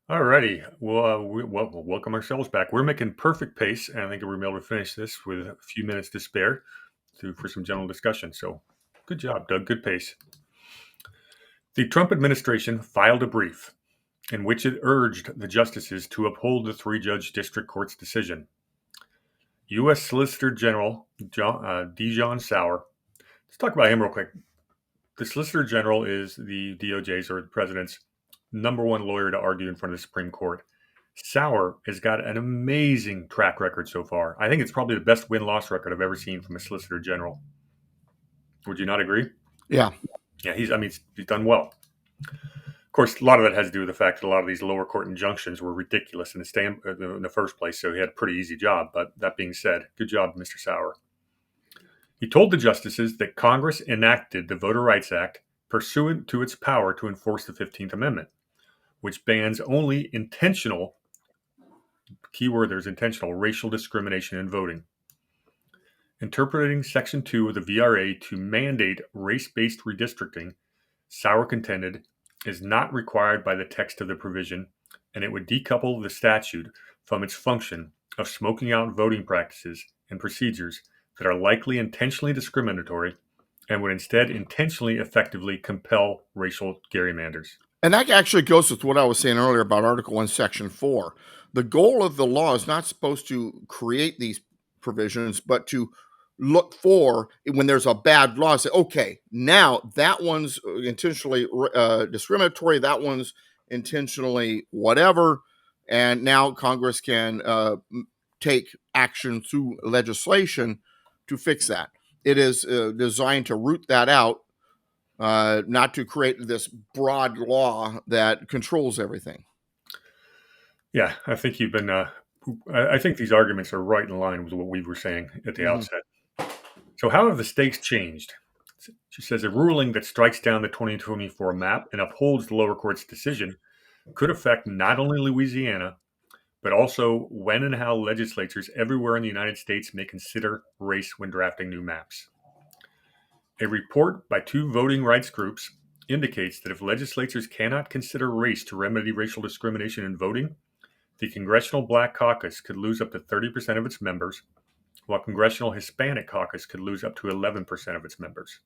All righty. We'll welcome ourselves back. We're making perfect pace, and I think we're able to finish this with a few minutes to spare for some general discussion. So, good job, Doug. Good pace. The Trump administration filed a brief in which it urged the justices to uphold the three-judge district court's decision. U.S. Solicitor General Dijon Sauer. Let's talk about him real quick. The Solicitor General is the DOJ's or the president's number one lawyer to argue in front of the Supreme Court. Sauer has got an amazing track record so far. I think it's probably the best win-loss record I've ever seen from a Solicitor General. Would you not agree? Yeah. Yeah, he's done well. Of course, a lot of that has to do with the fact that a lot of these lower court injunctions were ridiculous in the first place, so he had a pretty easy job. But that being said, good job, Mr. Sauer. He told the justices that Congress enacted the Voter Rights Act pursuant to its power to enforce the 15th Amendment, which bans only intentional, keyword there's intentional, racial discrimination in voting. Interpreting Section 2 of the VRA to mandate race-based redistricting, Sauer contended, is not required by the text of the provision, and it would decouple the statute from its function of smoking out voting practices and procedures that are likely intentionally discriminatory and would instead intentionally effectively compel racial gerrymanders. And that actually goes with what I was saying earlier about Article 1, Section 4. The goal of the law is not supposed to create these provisions, but to look for when there's a bad law, say, okay, now that one's intentionally discriminatory, that one's intentionally whatever, and now Congress can take action through legislation to fix that. It is designed to root that out, not to create this broad law that controls everything. Yeah, I think you've been. I think these arguments are right in line with what we were saying at the outset. So, how have the stakes changed? She says a ruling that strikes down the 2024 map and upholds the lower court's decision could affect not only Louisiana, but also when and how legislatures everywhere in the United States may consider race when drafting new maps. A report by two voting rights groups indicates that if legislatures cannot consider race to remedy racial discrimination in voting, the Congressional Black Caucus could lose up to 30% of its members, while Congressional Hispanic Caucus could lose up to 11% of its members.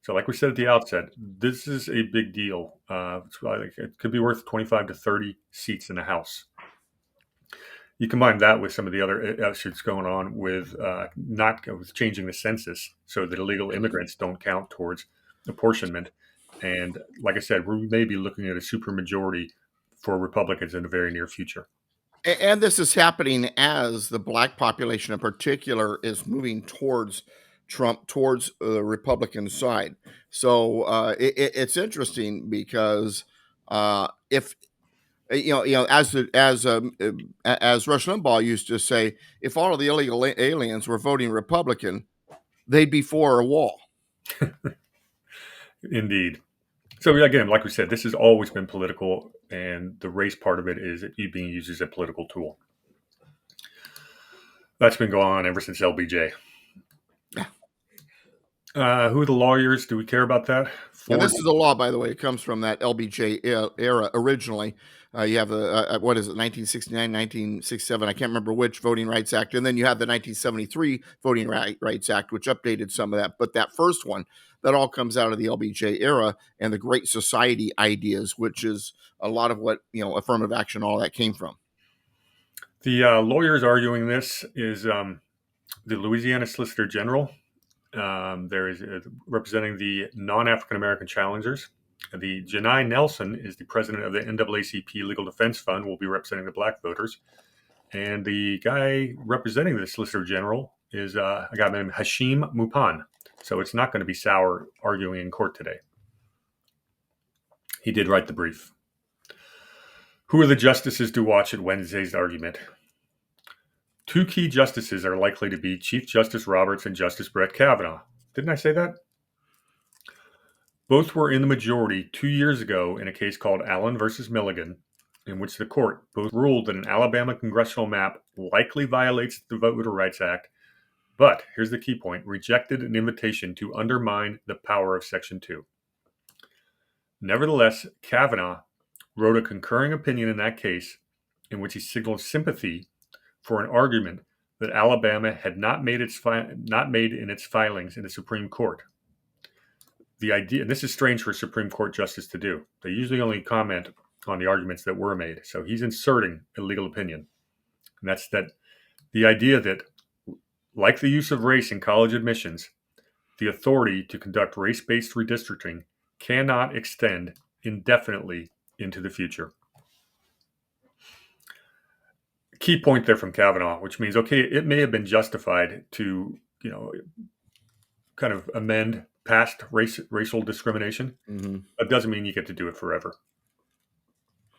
So, like we said at the outset, this is a big deal. It could be worth 25 to 30 seats in the House. You combine that with some of the other issues going on with with changing the census so that illegal immigrants don't count towards apportionment. And like I said, we may be looking at a supermajority for Republicans in the very near future. And this is happening as the black population in particular is moving towards Trump, towards the Republican side. So it's interesting because if as Rush Limbaugh used to say, if all of the illegal aliens were voting Republican, they'd be for a wall. Indeed. So again, like we said, this has always been political, and the race part of it is being used as a political tool. That's been going on ever since LBJ. Who are the lawyers? Do we care about that? And this is a law, by the way. It comes from that LBJ era originally. You have the, what is it, 1969, 1967, I can't remember which Voting Rights Act. And then you have the 1973 Voting Rights Act, which updated some of that. But that first one, that all comes out of the LBJ era and the Great Society ideas, which is a lot of what, affirmative action, all that came from. The lawyers arguing this is the Louisiana Solicitor General. There is representing the non-African American challengers. The Janai Nelson is the president of the NAACP Legal Defense Fund, will be representing the black voters. And the guy representing the Solicitor General is a guy named Hashim Mupan. So it's not going to be Sauer arguing in court today. He did write the brief. Who are the justices to watch at Wednesday's argument? Two key justices are likely to be Chief Justice Roberts and Justice Brett Kavanaugh. Didn't I say that? Both were in the majority 2 years ago in a case called Allen versus Milligan, in which the court both ruled that an Alabama congressional map likely violates the Voter Rights Act, but, here's the key point, rejected an invitation to undermine the power of Section 2. Nevertheless, Kavanaugh wrote a concurring opinion in that case in which he signaled sympathy for an argument that Alabama had not made in its filings in the Supreme Court. The idea, and this is strange for a Supreme Court justice to do. They usually only comment on the arguments that were made. So he's inserting a legal opinion. And that's that the idea that, like the use of race in college admissions, the authority to conduct race-based redistricting cannot extend indefinitely into the future. Key point there from Kavanaugh, which means, okay, it may have been justified to, kind of amend past racial discrimination. Mm-hmm. That doesn't mean you get to do it forever.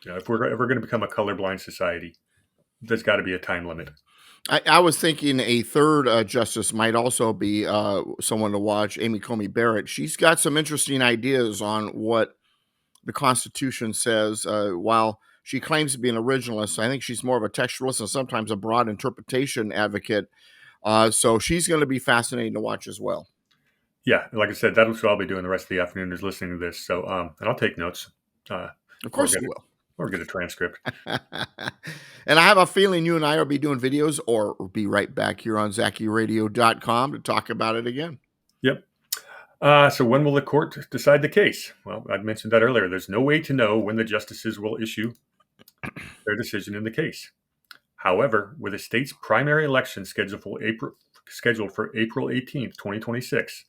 If we're going to become a colorblind society, there's got to be a time limit. I was thinking a third justice might also be someone to watch, Amy Coney Barrett. She's got some interesting ideas on what the Constitution says. While she claims to be an originalist, I think she's more of a textualist and sometimes a broad interpretation advocate. So she's going to be fascinating to watch as well. Yeah, like I said, that's what I'll be doing the rest of the afternoon is listening to this. So, and I'll take notes. Of course you will. Or get a transcript. And I have a feeling you and I will be doing videos or be right back here on ZakiRadio.com to talk about it again. Yep. So when will the court decide the case? Well, I mentioned that earlier. There's no way to know when the justices will issue their decision in the case. However, with the state's primary election scheduled for April 18th, 2026,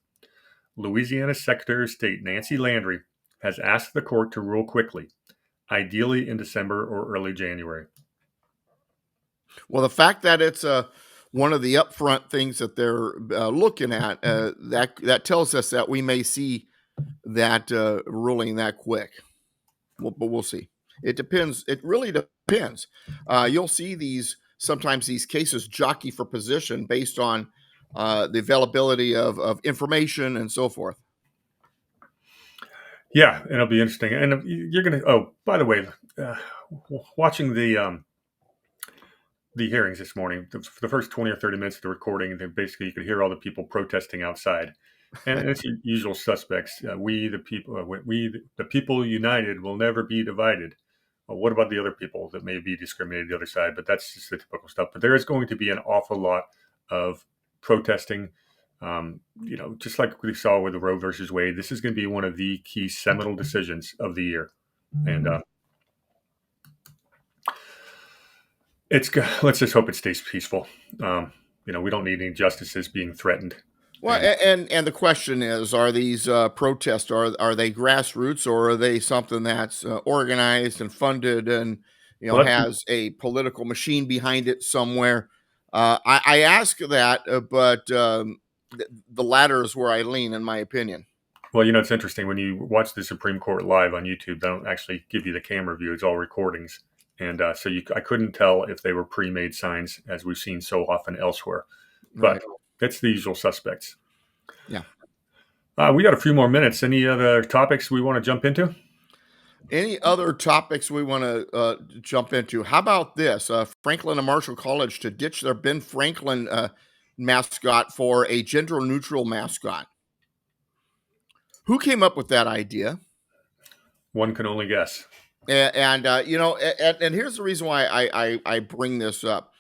Louisiana's Secretary of State, Nancy Landry, has asked the court to rule quickly, ideally in December or early January. Well, the fact that it's one of the upfront things that they're looking at, that tells us that we may see that ruling that quick. But we'll see. It depends. It really depends. You'll see sometimes these cases jockey for position based on the availability of information and so forth. Yeah, and it'll be interesting. And you're going to, oh, by the way, watching the hearings this morning, the first 20 or 30 minutes of the recording, then basically you could hear all the people protesting outside. And it's usual suspects. We, the people united will never be divided. Well, what about the other people that may be discriminated the other side? But that's just the typical stuff. But there is going to be an awful lot of protesting. Just like we saw with the Roe versus Wade, this is going to be one of the key seminal decisions of the year. And let's just hope it stays peaceful. We don't need any justices being threatened. Well, and the question is, are these protests, are they grassroots, or are they something that's organized and funded and has a political machine behind it somewhere? I ask that, but the latter is where I lean, in my opinion. Well, it's interesting when you watch the Supreme Court live on YouTube. They don't actually give you the camera view; it's all recordings, and so I couldn't tell if they were pre-made signs, as we've seen so often elsewhere. But Right. That's the usual suspects. Yeah. We got a few more minutes. Any other topics we want to jump into? Any other topics we want to jump into? How about this? Franklin and Marshall College to ditch their Ben Franklin mascot for a gender-neutral mascot. Who came up with that idea? One can only guess. And here's the reason why I bring this up.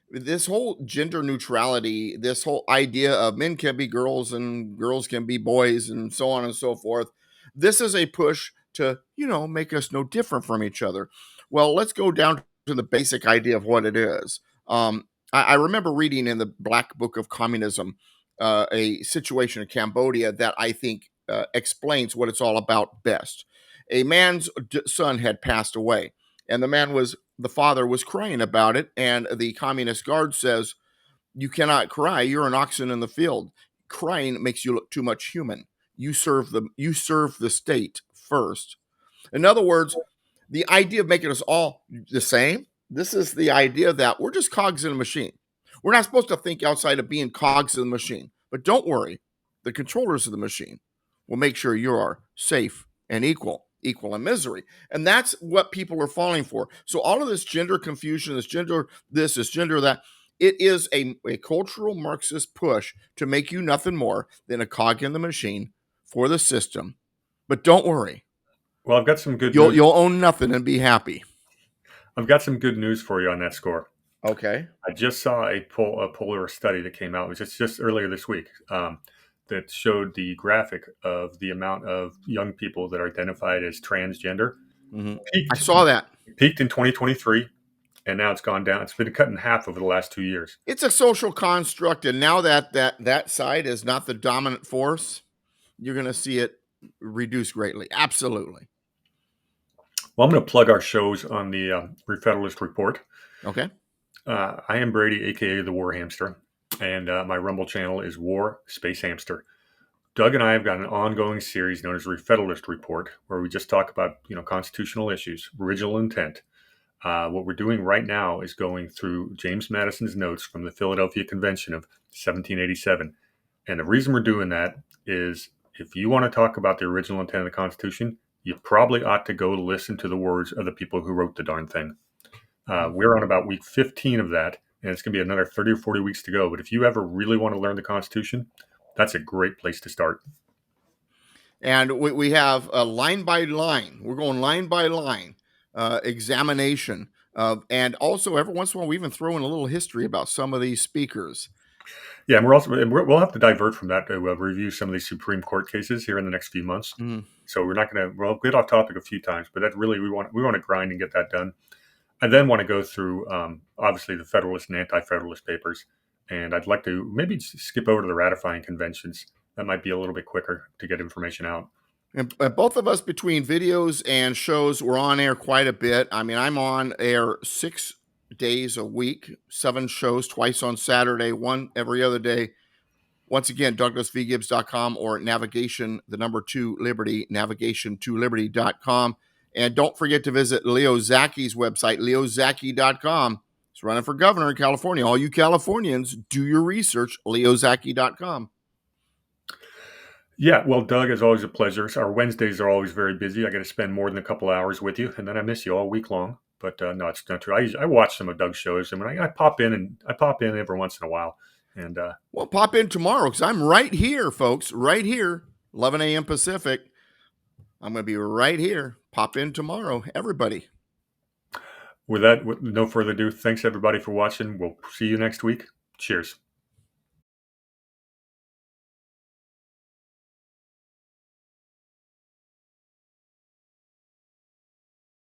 This whole gender neutrality, this whole idea of men can be girls and girls can be boys and so on and so forth. This is a push to, make us no different from each other. Well, let's go down to the basic idea of what it is. I remember reading in the Black Book of Communism a situation in Cambodia that I think explains what it's all about best. A man's son had passed away, and the father was crying about it, and the communist guard says, "You cannot cry. You're an oxen in the field. Crying makes you look too much human. You serve the state first." In other words, the idea of making us all the same, this is the idea that we're just cogs in a machine. We're not supposed to think outside of being cogs in the machine. But don't worry, the controllers of the machine will make sure you are safe and equal in misery. And that's what people are falling for. So all of this gender confusion, this gender that, it is a cultural Marxist push to make you nothing more than a cog in the machine for the system. But don't worry, Well, I've got some good You'll news. you'll own nothing and be happy. I've got some good news for you on that score. Okay. I just saw a polar study that came out. It was just earlier this week, that showed the graphic of the amount of young people that are identified as transgender. I Peaked saw that. peaked in 2023, and now it's gone down. It's been cut in half over the last 2 years. It's a social construct, and now that side is not the dominant force, you're going to see it reduce greatly. Absolutely. Well, I'm going to plug our shows on the Re-Federalist Report. Okay. I am Brady, aka the War Hamster, and my Rumble channel is War Space Hamster. Doug and I have got an ongoing series known as Re-Federalist Report, where we just talk about constitutional issues, original intent. What we're doing right now is going through James Madison's notes from the Philadelphia Convention of 1787. And the reason we're doing that is if you want to talk about the original intent of the Constitution, you probably ought to go listen to the words of the people who wrote the darn thing. We're on about week 15 of that, and it's going to be another 30 or 40 weeks to go. But if you ever really want to learn the Constitution, that's a great place to start. And we have a line by line. We're going line by line examination of, and also every once in a while we even throw in a little history about some of these speakers. Yeah, and we'll have to divert from that to review some of these Supreme Court cases here in the next few months. So we're not going to we'll get off topic a few times, but that really we want to grind and get that done. I then want to go through obviously the Federalist and Anti-Federalist papers, and I'd like to maybe skip over to the ratifying conventions. That might be a little bit quicker to get information out. And both of us, between videos and shows, we're on air quite a bit. I mean, I'm on air 6 days a week, 7 shows, twice on Saturday, one every other day. Once again, DouglasVGibbs.com or navigation, the number 2 Liberty, navigation2liberty.com. And don't forget to visit Leo Zacky's website, leozacki.com. He's running for governor in California. All you Californians, do your research, leozacki.com. Yeah, well, Doug, it's always a pleasure. Our Wednesdays are always very busy. I got to spend more than a couple hours with you, and then I miss you all week long. But no, it's not true. I watch some of Doug's shows, and when I pop in every once in a while. And well, pop in tomorrow because I'm right here, folks, right here, 11 a.m. Pacific. I'm going to be right here. Pop in tomorrow, everybody. with no further ado, thanks everybody for watching. We'll see you next week. Cheers.